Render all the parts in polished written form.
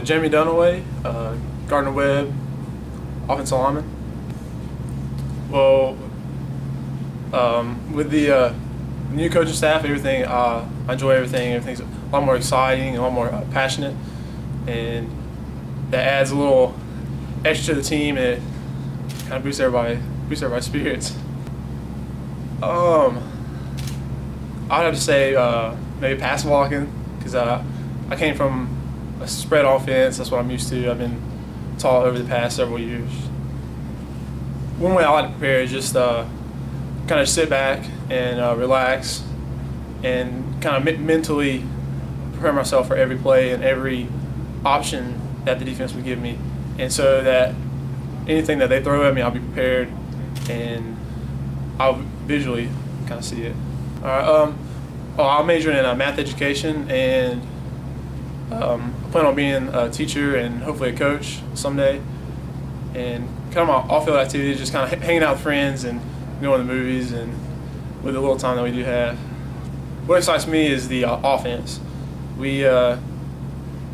Jamie Dunaway, Gardner-Webb, offensive lineman. Well, with the new coaching staff, everything, I enjoy everything. Everything's a lot more exciting, a lot more passionate, and that adds a little extra to the team, and it kind of boosts everybody's spirits. I'd have to say maybe pass blocking, because I came from a spread offense. That's what I'm used to. I've been taught over the past several years. One way I like to prepare is just kind of sit back and relax and kind of mentally prepare myself for every play and every option that the defense would give me, and so that anything that they throw at me, I'll be prepared and I'll visually kind of see it. All right. I'll major in math education, and I plan on being a teacher and hopefully a coach someday. And kind of my off-field activities, just kind of hanging out with friends and going to the movies, and with the little time that we do have. What excites me is the offense. We have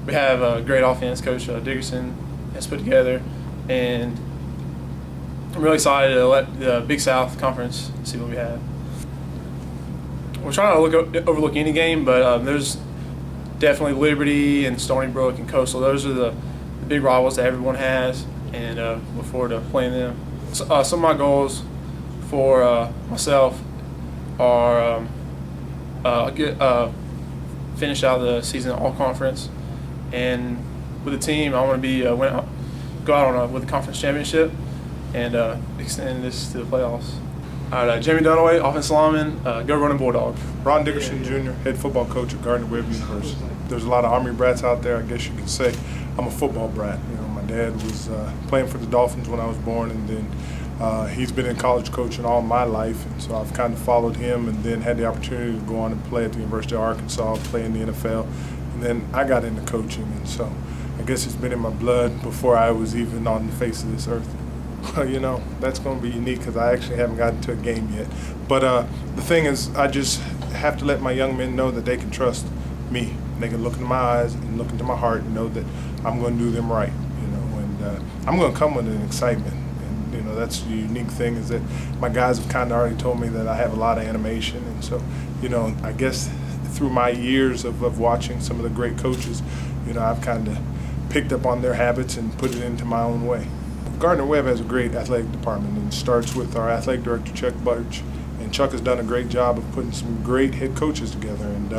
a great offense coach, Dickerson, has put together, and I'm really excited to let the Big South Conference see what we have. We're trying to overlook any game, but there's definitely Liberty and Stony Brook and Coastal. Those are the big rivals that everyone has, and look forward to playing them. So, some of my goals for myself are finish out the season all conference, and with the team, I want to be go out with a conference championship and extend this to the playoffs. All right, Jamie Dunaway, offensive lineman, go running Bulldog. Ron Dickerson Jr., head football coach at Gardner-Webb University. There's a lot of Army brats out there, I guess you could say. I'm a football brat. You know, my dad was playing for the Dolphins when I was born, and then he's been in college coaching all my life, and so I've kind of followed him, and then had the opportunity to go on and play at the University of Arkansas, play in the NFL, and then I got into coaching, and so I guess it's been in my blood before I was even on the face of this earth. You know, that's going to be unique because I actually haven't gotten to a game yet. But the thing is, I just have to let my young men know that they can trust me. They can look into my eyes and look into my heart and know that I'm going to do them right. You know, and I'm going to come with an excitement. And you know, that's the unique thing, is that my guys have kind of already told me that I have a lot of animation, and so you know, I guess through my years of watching some of the great coaches, you know, I've kind of picked up on their habits and put it into my own way. Gardner-Webb has a great athletic department, and it starts with our athletic director, Chuck Birch. And Chuck has done a great job of putting some great head coaches together. And,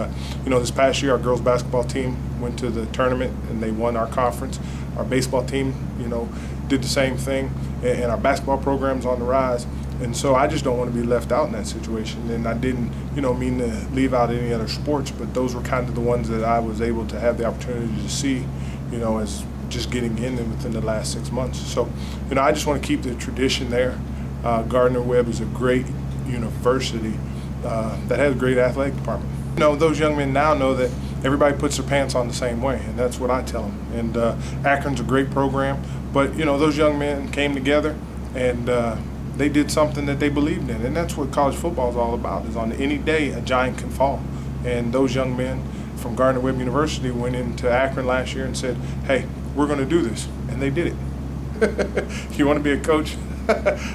you know, this past year, our girls basketball team went to the tournament, and they won our conference. Our baseball team, you know, did the same thing, and our basketball program's on the rise. And so I just don't want to be left out in that situation. And I didn't, you know, mean to leave out any other sports, but those were kind of the ones that I was able to have the opportunity to see, you know, as just getting in within the last 6 months. So, you know, I just want to keep the tradition there. Gardner-Webb is a great university that has a great athletic department. You know, those young men now know that everybody puts their pants on the same way, and that's what I tell them. And Akron's a great program, but, you know, those young men came together and they did something that they believed in, and that's what college football is all about, is on any day a giant can fall. And those young men from Gardner-Webb University went into Akron last year and said, hey, we're going to do this, and they did it. You want to be a coach?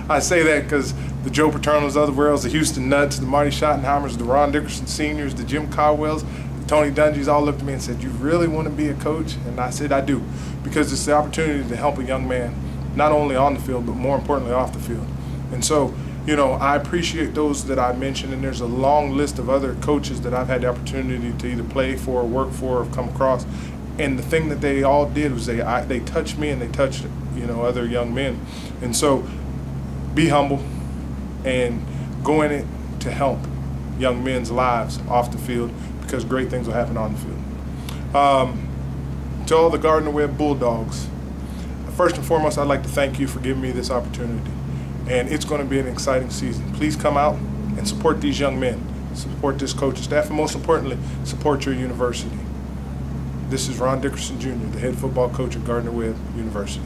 I say that because the Joe Paternos of the world, the Houston Nuts, the Marty Schottenheimers, the Ron Dickerson Seniors, the Jim Caldwells, the Tony Dungy's all looked at me and said, you really want to be a coach? And I said, I do, because it's the opportunity to help a young man, not only on the field, but more importantly off the field. And so, you know, I appreciate those that I mentioned, and there's a long list of other coaches that I've had the opportunity to either play for, work for, or come across. And the thing that they all did was they touched me, and they touched, you know, other young men. And so be humble and go in it to help young men's lives off the field, because great things will happen on the field. To all the Gardner-Webb Bulldogs, first and foremost, I'd like to thank you for giving me this opportunity. And it's going to be an exciting season. Please come out and support these young men, support this coaching staff, and most importantly, support your university. This is Ron Dickerson Jr., the head football coach at Gardner-Webb University.